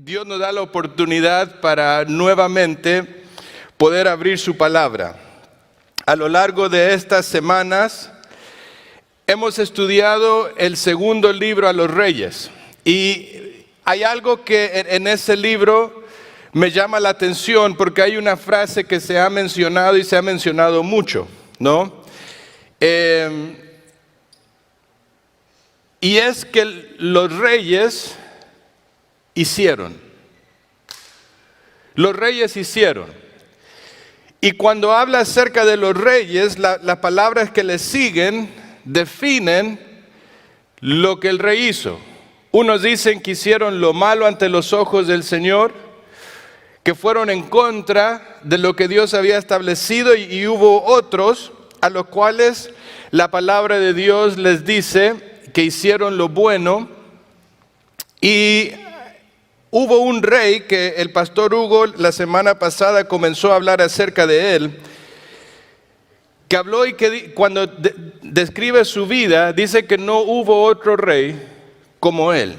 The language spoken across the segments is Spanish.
Dios nos da la oportunidad para nuevamente poder abrir su palabra. A lo largo de estas semanas hemos estudiado el segundo libro a los Reyes y hay algo que en ese libro me llama la atención porque hay una frase que se ha mencionado y se ha mencionado mucho, ¿no? Y es que los reyes hicieron. Los reyes hicieron. Y cuando habla acerca de los reyes, las palabras que le siguen definen lo que el rey hizo. Unos dicen que hicieron lo malo ante los ojos del Señor, que fueron en contra de lo que Dios había establecido, y hubo otros a los cuales la palabra de Dios les dice que hicieron lo bueno. Y hubo un rey que el pastor Hugo la semana pasada comenzó a hablar acerca de él, que habló y que cuando describe su vida dice que no hubo otro rey como él.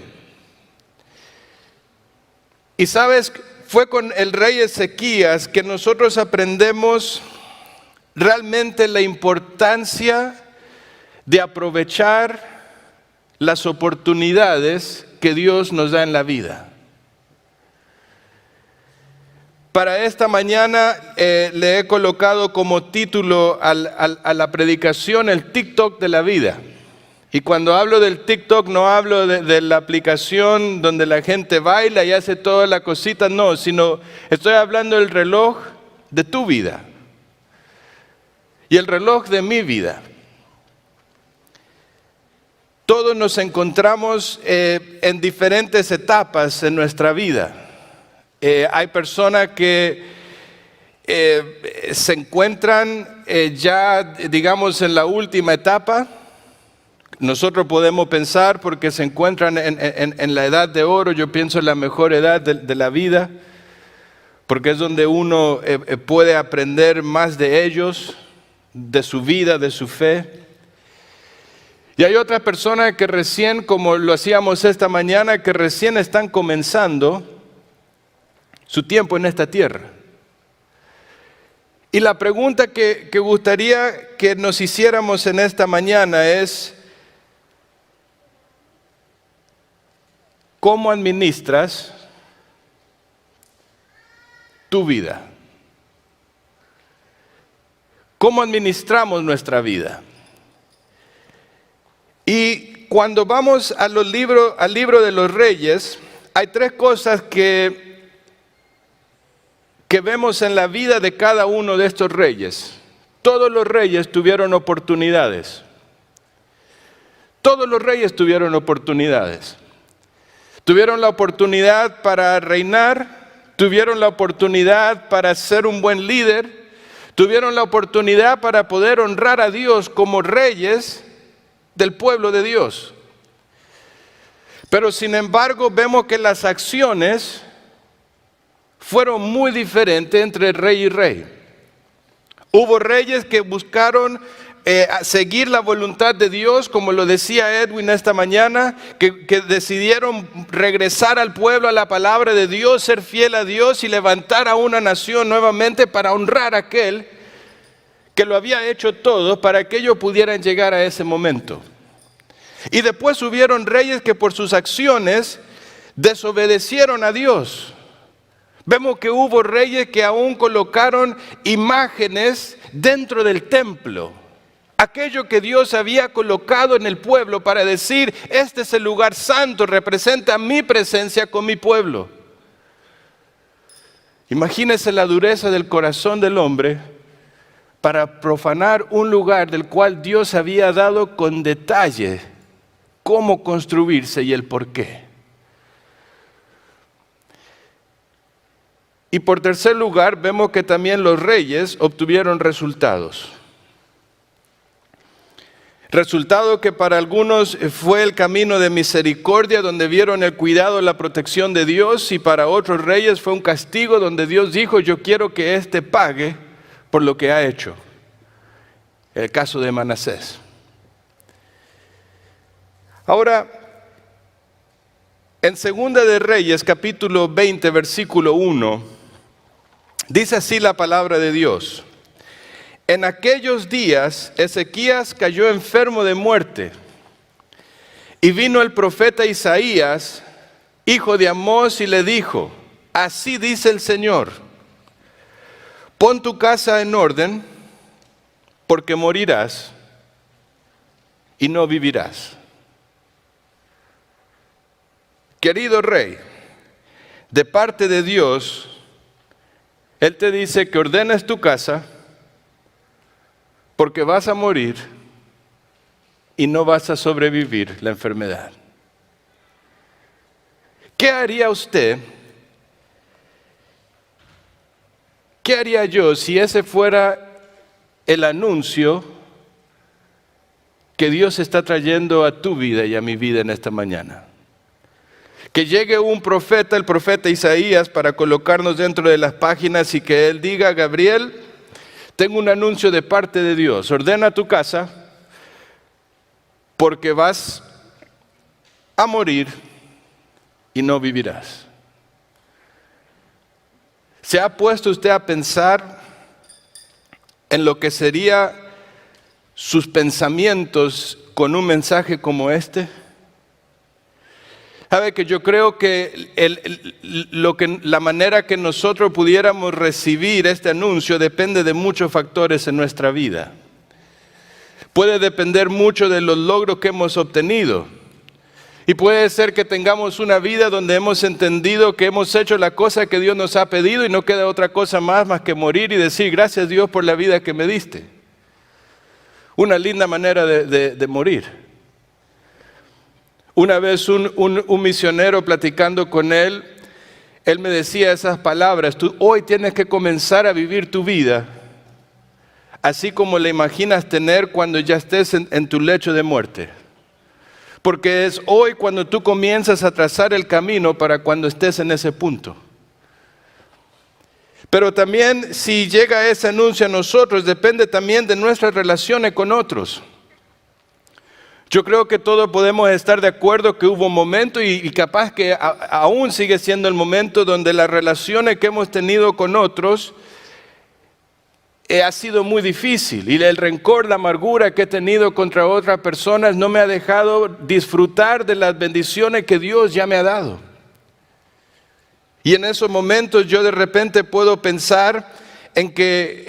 Y sabes, fue con el rey Ezequías que nosotros aprendemos realmente la importancia de aprovechar las oportunidades que Dios nos da en la vida. Para esta mañana le he colocado como título a la predicación el TikTok de la vida. Y cuando hablo del TikTok no hablo de la aplicación donde la gente baila y hace toda la cosita, no, sino estoy hablando del reloj de tu vida y el reloj de mi vida. Todos nos encontramos en diferentes etapas en nuestra vida. Hay personas que se encuentran ya, digamos, en la última etapa. Nosotros podemos pensar porque se encuentran en la edad de oro. Yo pienso en la mejor edad de la vida, porque es donde uno puede aprender más de ellos, de su vida, de su fe. Y hay otras personas que recién, como lo hacíamos esta mañana, que recién están comenzando su tiempo en esta tierra. Y la pregunta que gustaría que nos hiciéramos en esta mañana es: ¿cómo administras tu vida? ¿Cómo administramos nuestra vida? Y cuando vamos al libro de los Reyes, hay tres cosas que vemos en la vida de cada uno de estos reyes. Todos los reyes tuvieron oportunidades. Todos los reyes tuvieron oportunidades. Tuvieron la oportunidad para reinar, tuvieron la oportunidad para ser un buen líder, tuvieron la oportunidad para poder honrar a Dios como reyes del pueblo de Dios. Pero sin embargo vemos que las acciones fueron muy diferentes entre rey y rey. Hubo reyes que buscaron seguir la voluntad de Dios, como lo decía Edwin esta mañana, que decidieron regresar al pueblo a la palabra de Dios, ser fiel a Dios y levantar a una nación nuevamente para honrar a aquel que lo había hecho todo para que ellos pudieran llegar a ese momento. Y después hubieron reyes que por sus acciones desobedecieron a Dios. Vemos que hubo reyes que aún colocaron imágenes dentro del templo. Aquello que Dios había colocado en el pueblo para decir: este es el lugar santo, representa mi presencia con mi pueblo. Imagínese la dureza del corazón del hombre para profanar un lugar del cual Dios había dado con detalle cómo construirse y el por qué. Y por tercer lugar, vemos que también los reyes obtuvieron resultados. Resultado que para algunos fue el camino de misericordia, donde vieron el cuidado y la protección de Dios, y para otros reyes fue un castigo donde Dios dijo: yo quiero que éste pague por lo que ha hecho. El caso de Manasés. Ahora, En Segunda de Reyes, capítulo 20, versículo 1, dice así la palabra de Dios. En aquellos días Ezequías cayó enfermo de muerte, y vino el profeta Isaías, hijo de Amós, y le dijo: así dice el Señor, pon tu casa en orden, porque morirás y no vivirás. Querido rey, de parte de Dios, Él te dice que ordenes tu casa, porque vas a morir y no vas a sobrevivir la enfermedad. ¿Qué haría usted? ¿Qué haría yo si ese fuera el anuncio que Dios está trayendo a tu vida y a mi vida en esta mañana? Que llegue un profeta, el profeta Isaías, para colocarnos dentro de las páginas y que él diga: Gabriel, tengo un anuncio de parte de Dios, ordena tu casa porque vas a morir y no vivirás. ¿Se ha puesto usted a pensar en lo que sería sus pensamientos con un mensaje como este? Sabe que yo creo que la manera que nosotros pudiéramos recibir este anuncio depende de muchos factores en nuestra vida. Puede depender mucho de los logros que hemos obtenido. Y puede ser que tengamos una vida donde hemos entendido que hemos hecho la cosa que Dios nos ha pedido y no queda otra cosa más que morir y decir: gracias Dios por la vida que me diste. Una linda manera de morir. Una vez un misionero, platicando con él me decía esas palabras: tú hoy tienes que comenzar a vivir tu vida así como la imaginas tener cuando ya estés en tu lecho de muerte. Porque es hoy cuando tú comienzas a trazar el camino para cuando estés en ese punto. Pero también, si llega ese anuncio a nosotros, depende también de nuestras relaciones con otros. Yo creo que todos podemos estar de acuerdo que hubo un momento, y capaz que aún sigue siendo el momento, donde las relaciones que hemos tenido con otros ha sido muy difícil, y el rencor, la amargura que he tenido contra otras personas no me ha dejado disfrutar de las bendiciones que Dios ya me ha dado. Y en esos momentos yo de repente puedo pensar en que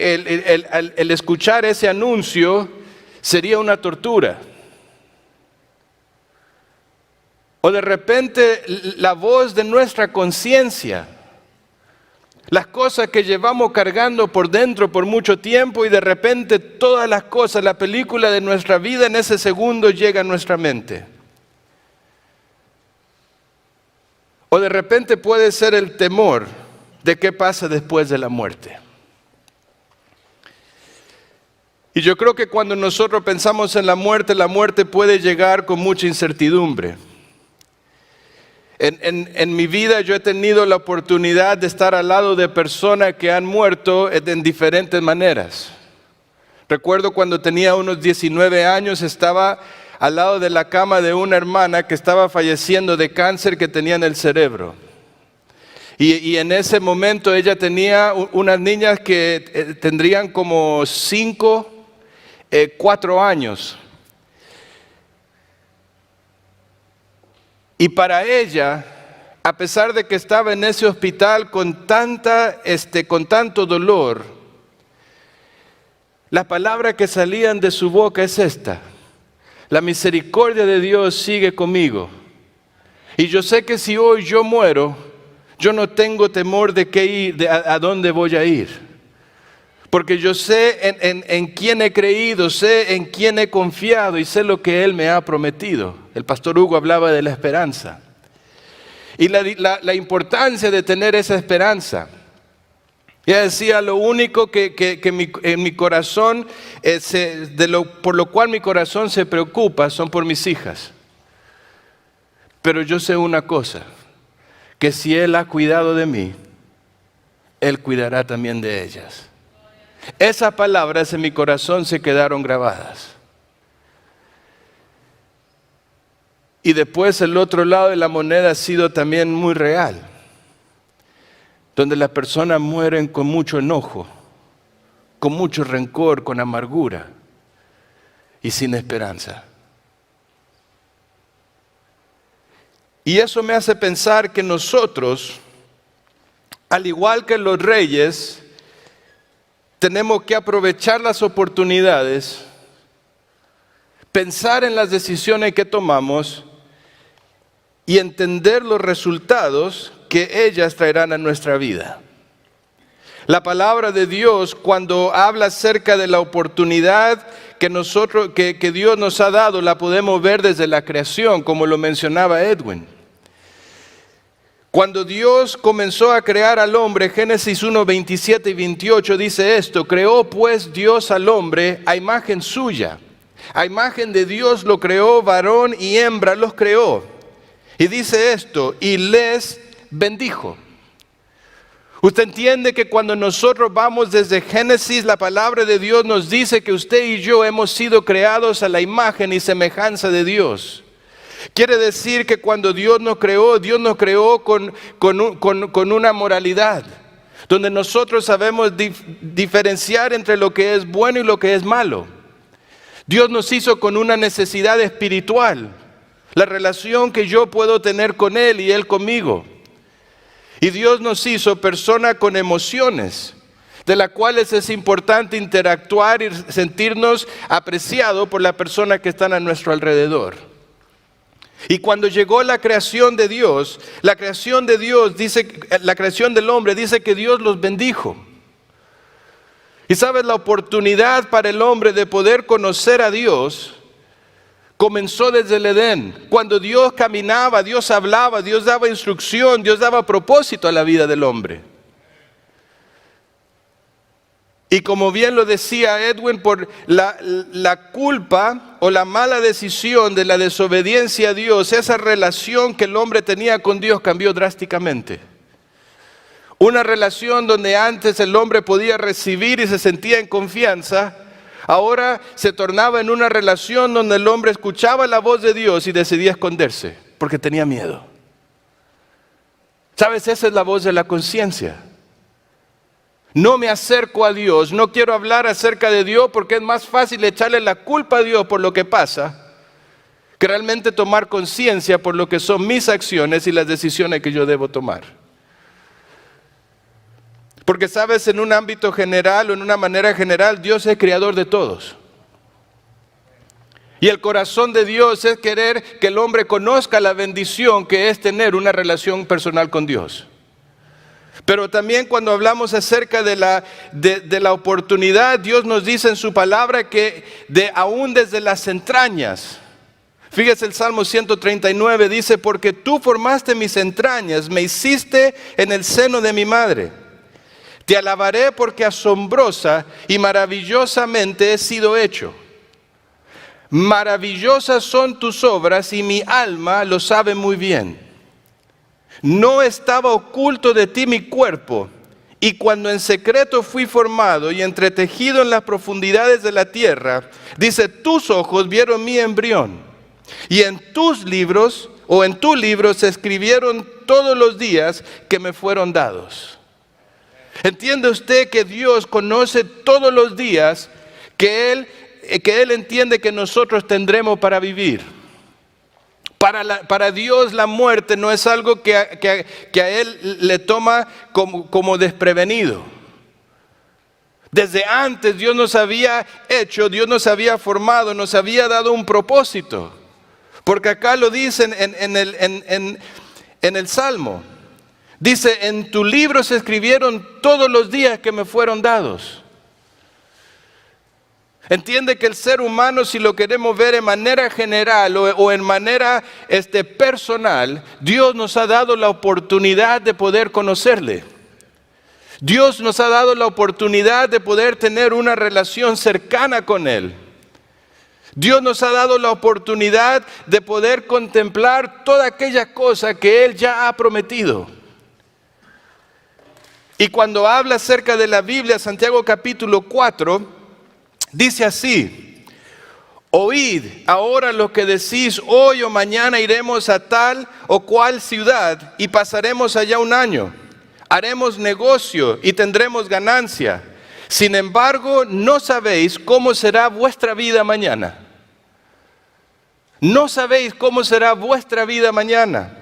el escuchar ese anuncio sería una tortura. O de repente la voz de nuestra conciencia, las cosas que llevamos cargando por dentro por mucho tiempo, y de repente todas las cosas, la película de nuestra vida en ese segundo llega a nuestra mente. O de repente puede ser el temor de qué pasa después de la muerte. Y yo creo que cuando nosotros pensamos en la muerte puede llegar con mucha incertidumbre. En mi vida yo he tenido la oportunidad de estar al lado de personas que han muerto en diferentes maneras. Recuerdo cuando tenía unos 19 años, estaba al lado de la cama de una hermana que estaba falleciendo de cáncer que tenía en el cerebro. Y en ese momento ella tenía unas niñas que tendrían como 5, 4 años. Y para ella, a pesar de que estaba en ese hospital con tanto dolor, las palabras que salían de su boca es esta: la misericordia de Dios sigue conmigo. Y yo sé que si hoy yo muero, yo no tengo temor de qué ir, a dónde voy a ir. Porque yo sé en quién he creído, sé en quién he confiado y sé lo que Él me ha prometido. El pastor Hugo hablaba de la esperanza. Y la importancia de tener esa esperanza. Ella decía: lo único que en mi corazón, por lo cual mi corazón se preocupa, son por mis hijas. Pero yo sé una cosa, que si Él ha cuidado de mí, Él cuidará también de ellas. Esas palabras en mi corazón se quedaron grabadas. Y después el otro lado de la moneda ha sido también muy real, donde las personas mueren con mucho enojo, con mucho rencor, con amargura y sin esperanza. Y eso me hace pensar que nosotros, al igual que los reyes, tenemos que aprovechar las oportunidades, pensar en las decisiones que tomamos y entender los resultados que ellas traerán a nuestra vida. La palabra de Dios, cuando habla acerca de la oportunidad que Dios nos ha dado, la podemos ver desde la creación, como lo mencionaba Edwin. Cuando Dios comenzó a crear al hombre, Génesis 1, 27 y 28 dice esto: creó pues Dios al hombre a imagen suya. A imagen de Dios lo creó, varón y hembra los creó. Y dice esto: y les bendijo. Usted entiende que cuando nosotros vamos desde Génesis, la palabra de Dios nos dice que usted y yo hemos sido creados a la imagen y semejanza de Dios. Quiere decir que cuando Dios nos creó con una moralidad, donde nosotros sabemos diferenciar entre lo que es bueno y lo que es malo. Dios nos hizo con una necesidad espiritual, la relación que yo puedo tener con Él y Él conmigo. Y Dios nos hizo personas con emociones, de las cuales es importante interactuar y sentirnos apreciados por las personas que están a nuestro alrededor. Y cuando llegó la creación de Dios, la creación del hombre dice que Dios los bendijo. Y sabes, la oportunidad para el hombre de poder conocer a Dios comenzó desde el Edén. Cuando Dios caminaba, Dios hablaba, Dios daba instrucción, Dios daba propósito a la vida del hombre. Y como bien lo decía Edwin, por la culpa o la mala decisión de la desobediencia a Dios, esa relación que el hombre tenía con Dios cambió drásticamente. Una relación donde antes el hombre podía recibir y se sentía en confianza, ahora se tornaba en una relación donde el hombre escuchaba la voz de Dios y decidía esconderse porque tenía miedo. ¿Sabes? Esa es la voz de la conciencia. No me acerco a Dios, no quiero hablar acerca de Dios porque es más fácil echarle la culpa a Dios por lo que pasa que realmente tomar conciencia por lo que son mis acciones y las decisiones que yo debo tomar. Porque sabes, en un ámbito general o en una manera general, Dios es creador de todos. Y el corazón de Dios es querer que el hombre conozca la bendición que es tener una relación personal con Dios. Pero también cuando hablamos acerca de la oportunidad, Dios nos dice en su palabra que aún desde las entrañas, fíjese el Salmo 139, dice: porque tú formaste mis entrañas, me hiciste en el seno de mi madre. Te alabaré porque asombrosa y maravillosamente he sido hecho. Maravillosas son tus obras y mi alma lo sabe muy bien. No estaba oculto de ti mi cuerpo, y cuando en secreto fui formado y entretejido en las profundidades de la tierra, dice: tus ojos vieron mi embrión, y en tu libro se escribieron todos los días que me fueron dados. ¿Entiende usted que Dios conoce todos los días que Él entiende que nosotros tendremos para vivir? Para Dios la muerte no es algo que a Él le toma como desprevenido. Desde antes Dios nos había hecho, Dios nos había formado, nos había dado un propósito. Porque acá lo dicen en el Salmo. Dice: en tu libro se escribieron todos los días que me fueron dados. Entiende que el ser humano, si lo queremos ver en manera general o en manera personal, Dios nos ha dado la oportunidad de poder conocerle. Dios nos ha dado la oportunidad de poder tener una relación cercana con Él. Dios nos ha dado la oportunidad de poder contemplar toda aquella cosa que Él ya ha prometido. Y cuando habla acerca de la Biblia, Santiago capítulo 4, dice así: Oíd ahora lo que decís, hoy o mañana iremos a tal o cual ciudad y pasaremos allá un año. Haremos negocio y tendremos ganancia. Sin embargo, no sabéis cómo será vuestra vida mañana. No sabéis cómo será vuestra vida mañana.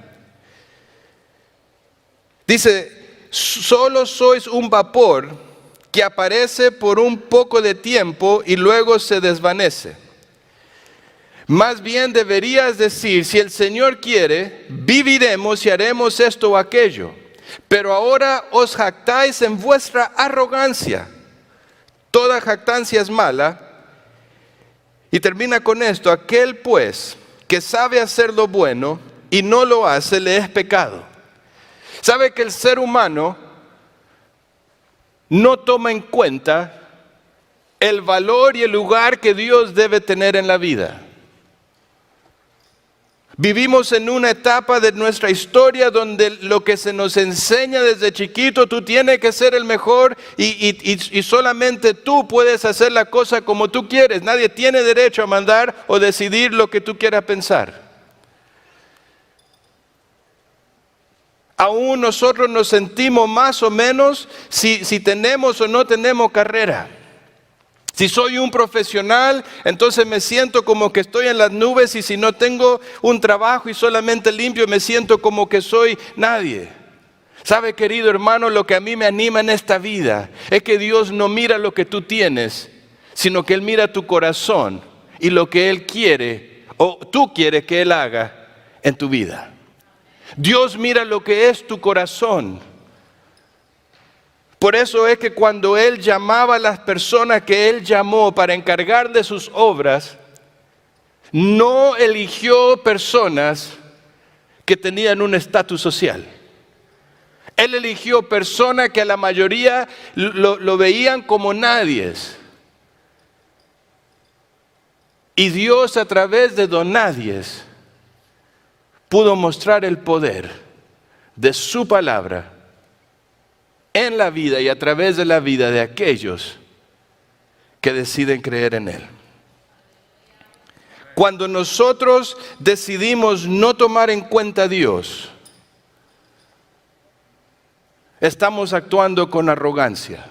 Dice, solo sois un vapor que aparece por un poco de tiempo y luego se desvanece. Más bien deberías decir, si el Señor quiere, viviremos y haremos esto o aquello. Pero ahora os jactáis en vuestra arrogancia. Toda jactancia es mala. Y termina con esto, aquel pues que sabe hacer lo bueno y no lo hace, le es pecado. ¿Sabe que el ser humano no toma en cuenta el valor y el lugar que Dios debe tener en la vida? Vivimos en una etapa de nuestra historia donde lo que se nos enseña desde chiquito, tú tienes que ser el mejor y solamente tú puedes hacer la cosa como tú quieres. Nadie tiene derecho a mandar o decidir lo que tú quieras pensar. Aún nosotros nos sentimos más o menos si tenemos o no tenemos carrera. Si soy un profesional, entonces me siento como que estoy en las nubes, y si no tengo un trabajo y solamente limpio, me siento como que soy nadie. ¿Sabe, querido hermano? Lo que a mí me anima en esta vida es que Dios no mira lo que tú tienes, sino que Él mira tu corazón y lo que Él quiere o tú quieres que Él haga en tu vida. Dios mira lo que es tu corazón. Por eso es que cuando Él llamaba a las personas que Él llamó para encargar de sus obras, no eligió personas que tenían un estatus social. Él eligió personas que a la mayoría lo veían como nadies. Y Dios, a través de don nadies, pudo mostrar el poder de su palabra en la vida y a través de la vida de aquellos que deciden creer en Él. Cuando nosotros decidimos no tomar en cuenta a Dios, estamos actuando con arrogancia.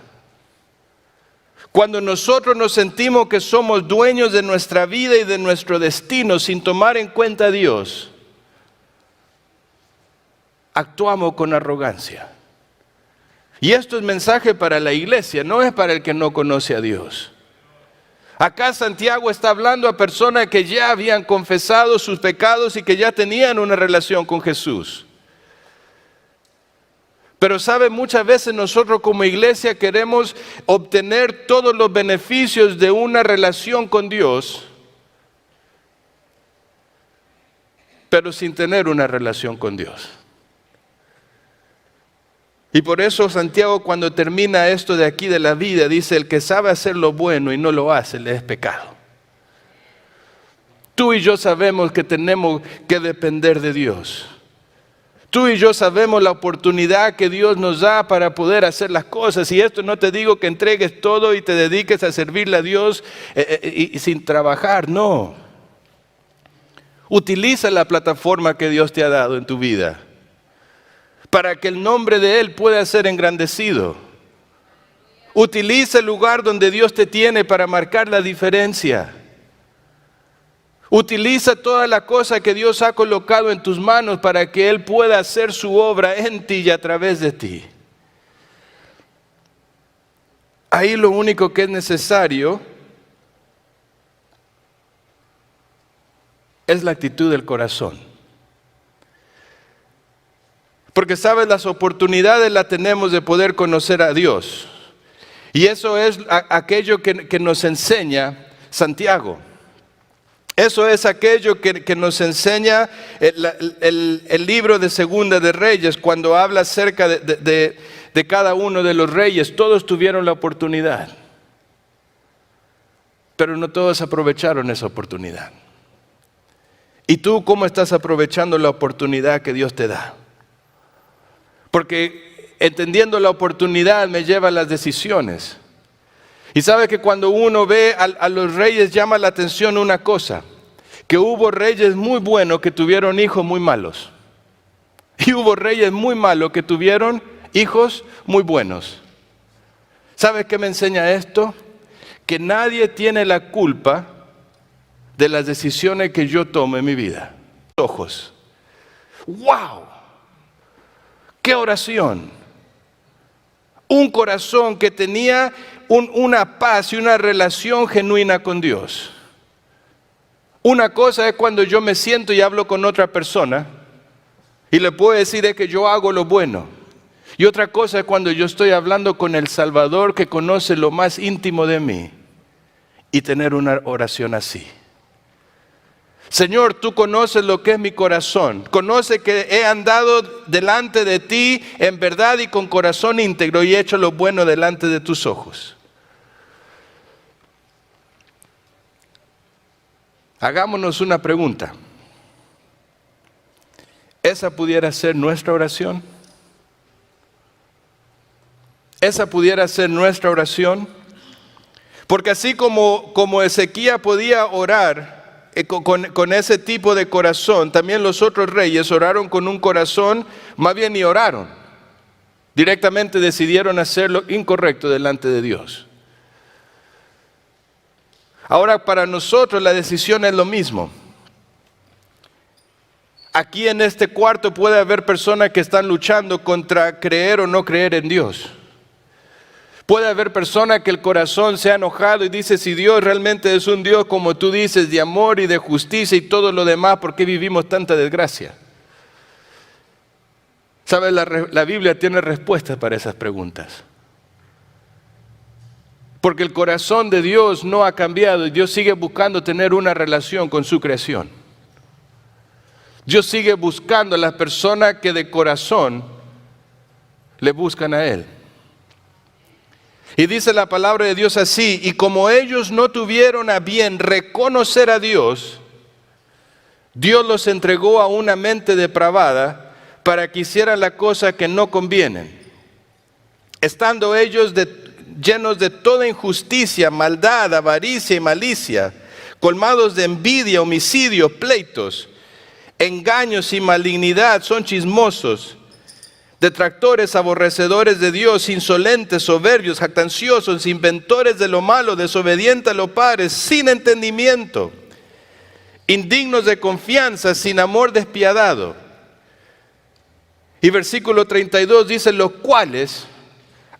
Cuando nosotros nos sentimos que somos dueños de nuestra vida y de nuestro destino sin tomar en cuenta a Dios, actuamos con arrogancia. Y esto es mensaje para la iglesia, no es para el que no conoce a Dios. Acá Santiago está hablando a personas que ya habían confesado sus pecados y que ya tenían una relación con Jesús. Pero sabe, muchas veces nosotros como iglesia queremos obtener todos los beneficios de una relación con Dios, pero sin tener una relación con Dios. Y por eso Santiago, cuando termina esto de aquí de la vida, dice, el que sabe hacer lo bueno y no lo hace, le es pecado. Tú y yo sabemos que tenemos que depender de Dios. Tú y yo sabemos la oportunidad que Dios nos da para poder hacer las cosas. Y esto no te digo que entregues todo y te dediques a servirle a Dios y sin trabajar, no. Utiliza la plataforma que Dios te ha dado en tu vida para que el nombre de Él pueda ser engrandecido. Utiliza el lugar donde Dios te tiene para marcar la diferencia. Utiliza toda la cosa que Dios ha colocado en tus manos para que Él pueda hacer su obra en ti y a través de ti. Ahí lo único que es necesario es la actitud del corazón. Porque sabes, las oportunidades las tenemos de poder conocer a Dios. Y eso es aquello que nos enseña Santiago. Eso es aquello que nos enseña el libro de Segunda de Reyes, cuando habla acerca de cada uno de los reyes. Todos tuvieron la oportunidad, pero no todos aprovecharon esa oportunidad. ¿Y tú cómo estás aprovechando la oportunidad que Dios te da? Porque entendiendo la oportunidad me lleva a las decisiones. Y sabe que cuando uno ve a los reyes llama la atención una cosa, que hubo reyes muy buenos que tuvieron hijos muy malos. Y hubo reyes muy malos que tuvieron hijos muy buenos. ¿Sabe qué me enseña esto? Que nadie tiene la culpa de las decisiones que yo tomo en mi vida. Ojos. ¡Wow! ¡Qué oración! Un corazón que tenía una paz y una relación genuina con Dios. Una cosa es cuando yo me siento y hablo con otra persona y le puedo decir es que yo hago lo bueno. Y otra cosa es cuando yo estoy hablando con el Salvador que conoce lo más íntimo de mí y tener una oración así. Señor, tú conoces lo que es mi corazón. Conoce que he andado delante de ti en verdad y con corazón íntegro y he hecho lo bueno delante de tus ojos. Hagámonos una pregunta. ¿Esa pudiera ser nuestra oración? ¿Esa pudiera ser nuestra oración? Porque así como Ezequías podía orar con ese tipo de corazón, también los otros reyes oraron con un corazón, más bien ni oraron. Directamente decidieron hacer lo incorrecto delante de Dios. Ahora para nosotros la decisión es lo mismo. Aquí en este cuarto puede haber personas que están luchando contra creer o no creer en Dios. Puede haber personas que el corazón se ha enojado y dice, si Dios realmente es un Dios como tú dices, de amor y de justicia y todo lo demás, ¿por qué vivimos tanta desgracia? ¿Sabes? La Biblia tiene respuestas para esas preguntas. Porque el corazón de Dios no ha cambiado y Dios sigue buscando tener una relación con su creación. Dios sigue buscando a las personas que de corazón le buscan a Él. Y dice la palabra de Dios así, y como ellos no tuvieron a bien reconocer a Dios, Dios los entregó a una mente depravada para que hicieran las cosas que no convienen. Estando ellos llenos de toda injusticia, maldad, avaricia y malicia, colmados de envidia, homicidios, pleitos, engaños y malignidad, son chismosos, detractores, aborrecedores de Dios, insolentes, soberbios, jactanciosos, inventores de lo malo, desobedientes a los padres, sin entendimiento, indignos de confianza, sin amor despiadado. Y versículo 32 dice, los cuales,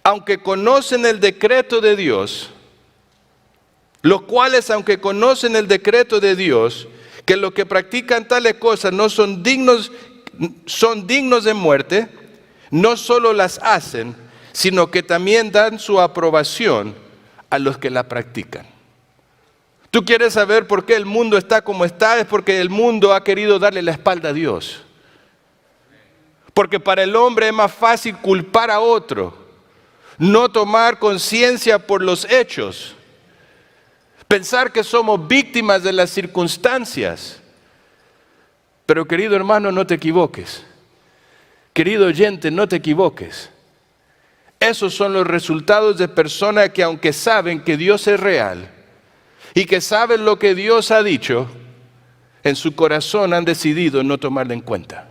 aunque conocen el decreto de Dios, que los que practican tales cosas no son dignos de muerte, no solo las hacen, sino que también dan su aprobación a los que la practican. ¿Tú quieres saber por qué el mundo está como está? Es porque el mundo ha querido darle la espalda a Dios. Porque para el hombre es más fácil culpar a otro, no tomar conciencia por los hechos, pensar que somos víctimas de las circunstancias. Pero querido hermano, no te equivoques. Querido oyente, no te equivoques. Esos son los resultados de personas que aunque saben que Dios es real y que saben lo que Dios ha dicho, en su corazón han decidido no tomarlo en cuenta.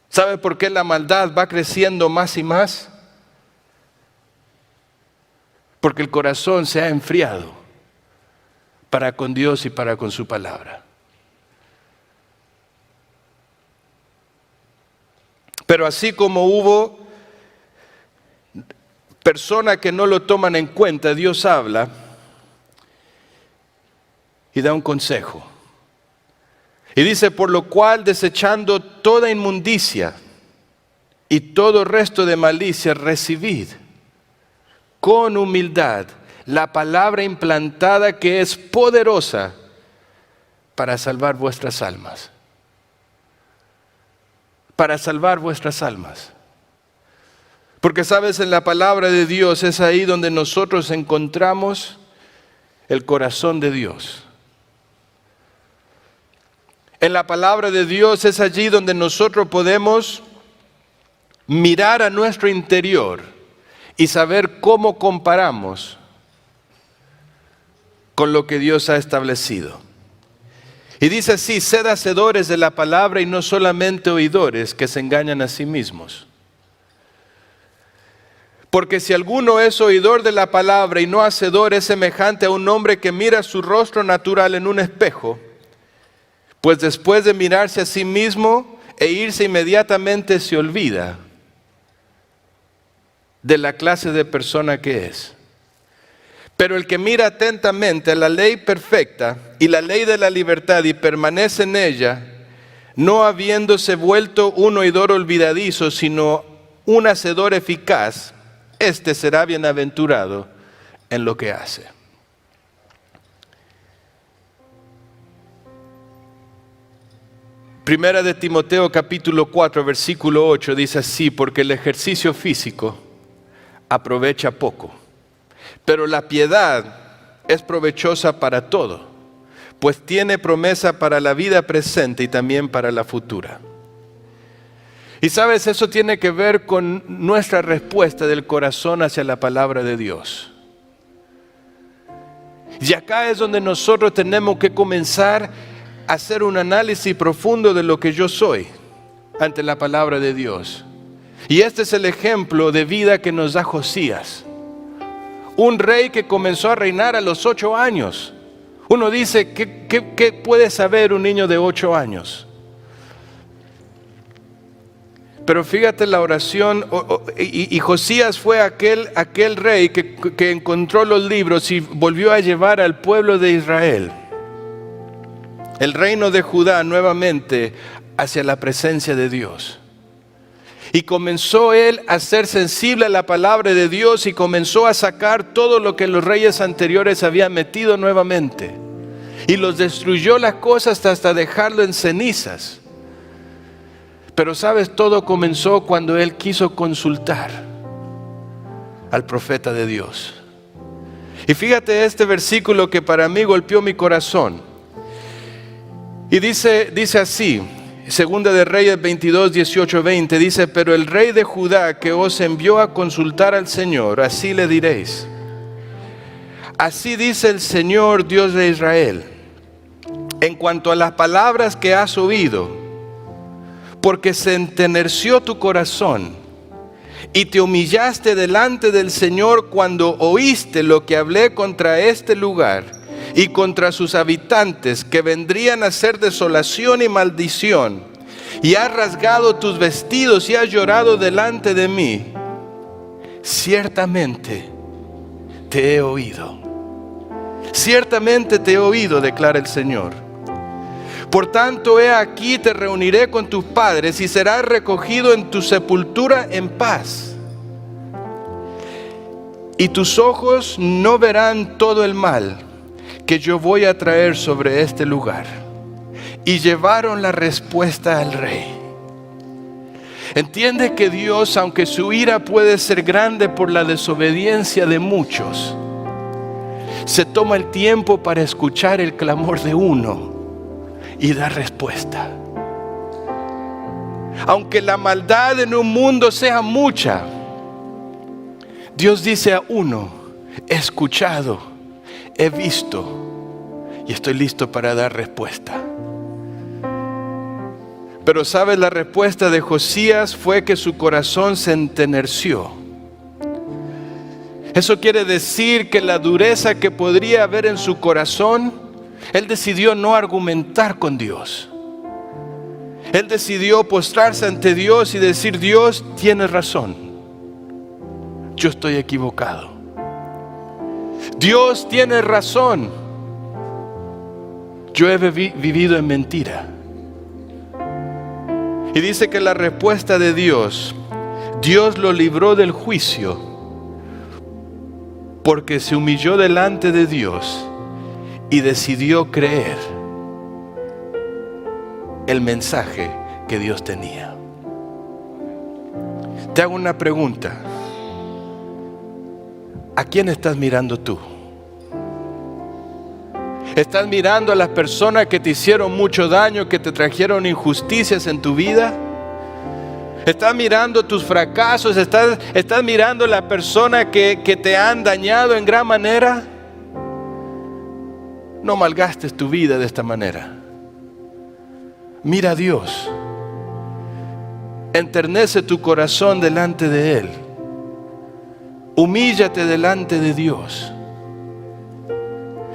¿Sabe por qué la maldad va creciendo más y más? Porque el corazón se ha enfriado para con Dios y para con su palabra. Pero así como hubo personas que no lo toman en cuenta, Dios habla y da un consejo. Y dice, por lo cual desechando toda inmundicia y todo resto de malicia, recibid con humildad la palabra implantada que es poderosa para salvar vuestras almas. Para salvar vuestras almas. Porque sabes, en la palabra de Dios es ahí donde nosotros encontramos el corazón de Dios. En la palabra de Dios es allí donde nosotros podemos mirar a nuestro interior y saber cómo comparamos con lo que Dios ha establecido. Y dice así: sed hacedores de la palabra y no solamente oidores, que se engañan a sí mismos. Porque si alguno es oidor de la palabra y no hacedor, es semejante a un hombre que mira su rostro natural en un espejo, pues después de mirarse a sí mismo e irse inmediatamente se olvida de la clase de persona que es. Pero el que mira atentamente a la ley perfecta y la ley de la libertad y permanece en ella, no habiéndose vuelto un oidor olvidadizo, sino un hacedor eficaz, este será bienaventurado en lo que hace. Primera de Timoteo capítulo 4 versículo 8 dice así: porque el ejercicio físico aprovecha poco, pero la piedad es provechosa para todo, pues tiene promesa para la vida presente y también para la futura. Y sabes, eso tiene que ver con nuestra respuesta del corazón hacia la palabra de Dios. Y acá es donde nosotros tenemos que comenzar a hacer un análisis profundo de lo que yo soy ante la palabra de Dios. Y este es el ejemplo de vida que nos da Josías. Un rey que comenzó a reinar a los 8 años. Uno dice, ¿qué puede saber un niño de 8 años? Pero fíjate la oración, y Josías fue aquel rey que encontró los libros y volvió a llevar al pueblo de Israel, el reino de Judá, nuevamente hacia la presencia de Dios. Y comenzó él a ser sensible a la palabra de Dios y comenzó a sacar todo lo que los reyes anteriores habían metido nuevamente. Y los destruyó las cosas hasta dejarlo en cenizas. Pero sabes, todo comenzó cuando él quiso consultar al profeta de Dios. Y fíjate este versículo que para mí golpeó mi corazón. Y dice así, Segunda de Reyes 22, 18, 20, dice: pero el rey de Judá que os envió a consultar al Señor, así le diréis: así dice el Señor Dios de Israel, en cuanto a las palabras que has oído, porque se enteneció tu corazón y te humillaste delante del Señor cuando oíste lo que hablé contra este lugar y contra sus habitantes, que vendrían a ser desolación y maldición, y has rasgado tus vestidos y has llorado delante de mí. Ciertamente te he oído. Ciertamente te he oído, declara el Señor. Por tanto, he aquí te reuniré con tus padres y serás recogido en tu sepultura en paz. Y tus ojos no verán todo el mal que yo voy a traer sobre este lugar. Y llevaron la respuesta al rey. Entiende que Dios, aunque su ira puede ser grande por la desobediencia de muchos, se toma el tiempo para escuchar el clamor de uno y dar respuesta. Aunque la maldad en un mundo sea mucha, Dios dice a uno: he escuchado, he visto y estoy listo para dar respuesta. Pero ¿sabes? La respuesta de Josías fue que su corazón se enteneció. Eso quiere decir que la dureza que podría haber en su corazón, él decidió no argumentar con Dios. Él decidió postrarse ante Dios y decir: Dios, tienes razón, yo estoy equivocado. Dios, tienes razón, yo he vivido en mentira. Y dice que la respuesta de Dios, Dios lo libró del juicio, porque se humilló delante de Dios y decidió creer el mensaje que Dios tenía. Te hago una pregunta: ¿a quién estás mirando tú? ¿Estás mirando a las personas que te hicieron mucho daño, que te trajeron injusticias en tu vida? Estás mirando tus fracasos, estás mirando la persona que te han dañado en gran manera. No malgastes tu vida de esta manera. Mira a Dios. Enternece tu corazón delante de Él. Humíllate delante de Dios.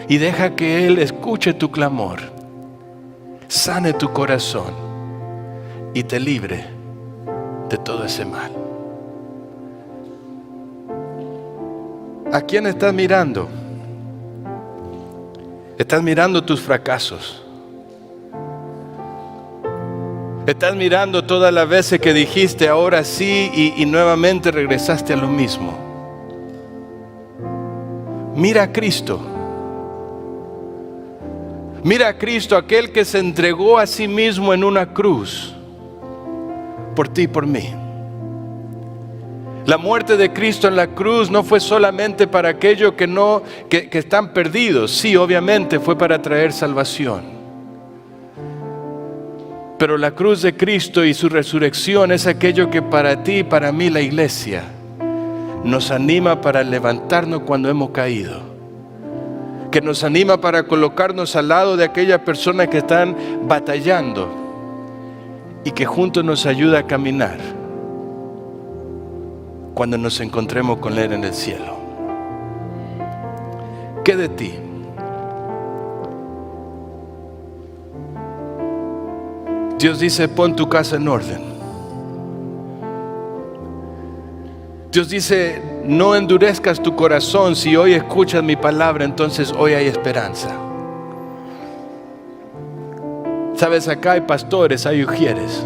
Y deja que Él escuche tu clamor, sane tu corazón y te libre de todo ese mal. ¿A quién estás mirando? Estás mirando tus fracasos. Estás mirando todas las veces que dijiste ahora sí y nuevamente regresaste a lo mismo. Mira a Cristo. Mira a Cristo, aquel que se entregó a sí mismo en una cruz, por ti y por mí. La muerte de Cristo en la cruz no fue solamente para aquellos que están perdidos. Sí, obviamente fue para traer salvación. Pero la cruz de Cristo y su resurrección es aquello que para ti y para mí, la iglesia, nos anima para levantarnos cuando hemos caído. Que nos anima para colocarnos al lado de aquellas personas que están batallando y que juntos nos ayuda a caminar cuando nos encontremos con Él en el cielo. ¿Qué de ti? Dios dice, pon tu casa en orden. Dios dice, no endurezcas tu corazón. Si hoy escuchas mi palabra, entonces hoy hay esperanza. Sabes, acá hay pastores, hay ujieres.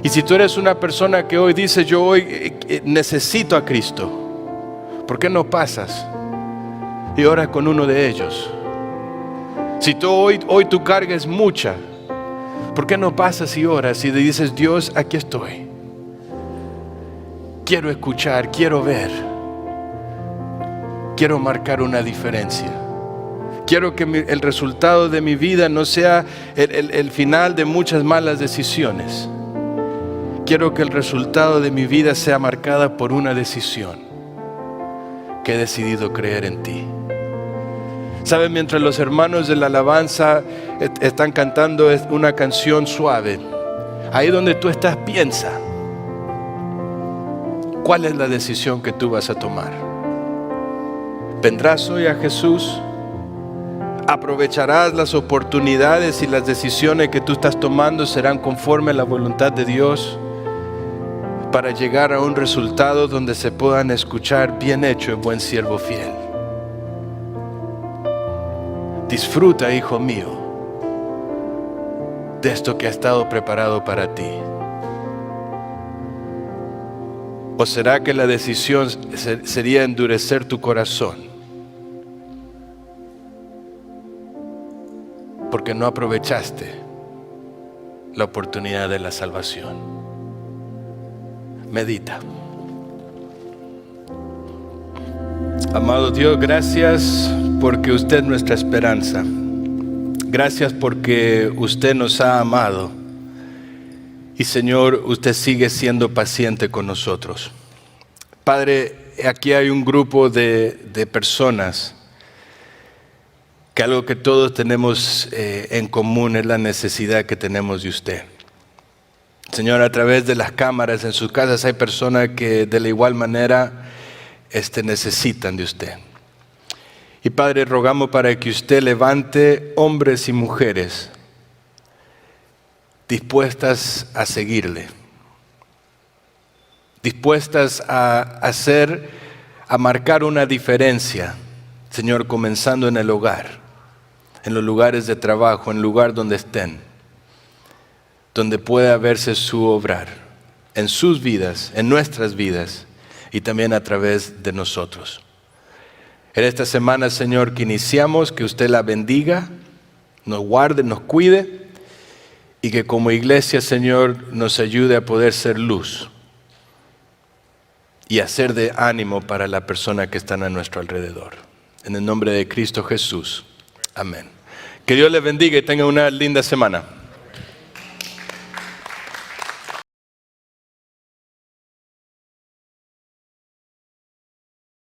Y si tú eres una persona que hoy dice, yo hoy necesito a Cristo, ¿por qué no pasas y oras con uno de ellos? Si tú hoy tu carga es mucha, ¿por qué no pasas y oras y le dices, Dios, aquí estoy? Quiero escuchar, quiero ver, quiero marcar una diferencia. Quiero que el resultado de mi vida no sea el final de muchas malas decisiones. Quiero que el resultado de mi vida sea marcada por una decisión, que he decidido creer en ti. ¿Saben? Mientras los hermanos de la alabanza están cantando una canción suave, ahí donde tú estás, piensa. ¿Cuál es la decisión que tú vas a tomar? ¿Vendrás hoy a Jesús? ¿Aprovecharás las oportunidades y las decisiones que tú estás tomando serán conforme a la voluntad de Dios para llegar a un resultado donde se puedan escuchar, bien hecho, buen siervo fiel? Disfruta, hijo mío, de esto que ha estado preparado para ti. ¿O será que la decisión sería endurecer tu corazón? Porque no aprovechaste la oportunidad de la salvación. Medita. Amado Dios, gracias porque usted es nuestra esperanza. Gracias porque usted nos ha amado. Y Señor, usted sigue siendo paciente con nosotros. Padre, aquí hay un grupo de personas que algo que todos tenemos en común es la necesidad que tenemos de usted. Señor, a través de las cámaras en sus casas hay personas que de la igual manera necesitan de usted. Y Padre, rogamos para que usted levante hombres y mujeres dispuestas a seguirle, dispuestas a marcar una diferencia, Señor, comenzando en el hogar, en los lugares de trabajo, en el lugar donde estén, donde pueda verse su obrar, en sus vidas, en nuestras vidas y también a través de nosotros. En esta semana, Señor, que iniciamos, que usted la bendiga, nos guarde, nos cuide, y que como iglesia, Señor, nos ayude a poder ser luz y a ser de ánimo para la persona que están a nuestro alrededor. En el nombre de Cristo Jesús. Amén. Que Dios les bendiga y tengan una linda semana.